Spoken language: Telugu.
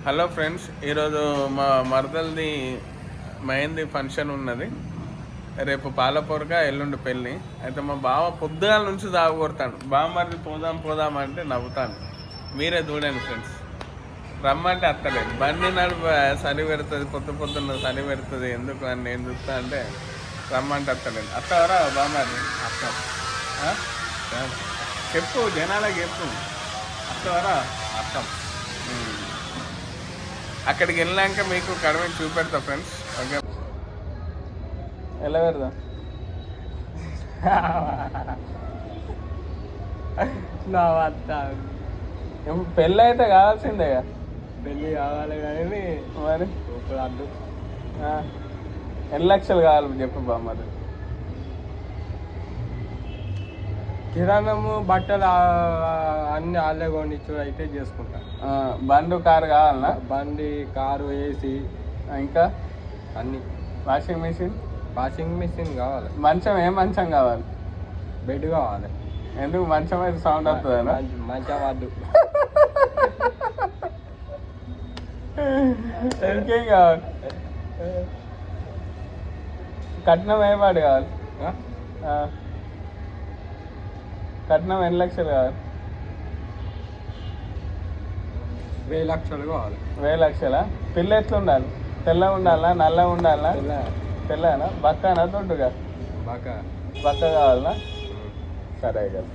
హలో ఫ్రెండ్స్, ఈరోజు మా మరదల్ది మెహందీ ఫంక్షన్ ఉన్నది. రేపు పాలపూరక ఎల్లుండి పెళ్ళి. అయితే మా బావ పొద్దుగాల నుంచి తాగొడతాడు. బామ్మది పోదాం పోదాం అంటే నవ్వుతాను. మీరే చూడండి ఫ్రెండ్స్. రమ్మంటే అత్తలేదు. బండి నడుపు చలి పెడుతుంది, పొద్దున్న చలి పెడుతుంది ఎందుకు అని నేను చూస్తా అంటే రమ్మంటే అత్తలేదు. అత్తవరా బామ్మది? అత్త చెప్పు, జనాలకు చెప్పు. అత్తవరా? అత్తం. అక్కడికి వెళ్ళాక మీకు కడమే చూపెడతా ఫ్రెండ్స్. ఓకే, ఎలా పెడదాం? పెళ్ళి అయితే కావాల్సిందేగా. పెళ్ళి కావాలి కానీ మరి ఇప్పుడు అడ్డు ఎన్ని లక్షలు కావాలి చెప్పు బామ్మది. కిరాణము బట్టలు అన్ని వాళ్ళే కొనిచ్చు అయితే చేసుకుంటా. బండి కారు కావాలన్నా? బండి, కారు, ఏసీ, ఇంకా అన్ని. వాషింగ్ మిషన్ కావాలి. మంచం ఏ మంచం కావాలి? బెడ్ కావాలి. ఎందుకు? మంచం అయితే సౌండ్ వస్తుందా? మంచం వద్దు. ఇంకేం కావాలి? కట్నం ఏమాడు కావాలి? కట్నం ఎన్ని లక్షలు కావాలి? 1000 లక్షలు కావాలి. 1000 లక్షలా? పిల్ల ఎట్లా ఉండాలి? తెల్ల ఉండాలా, నల్ల ఉండాలా? తెల్లనా? బక్కనా, దొడ్డుగా? బాగా బక్క కావాలనా? సరే కదా.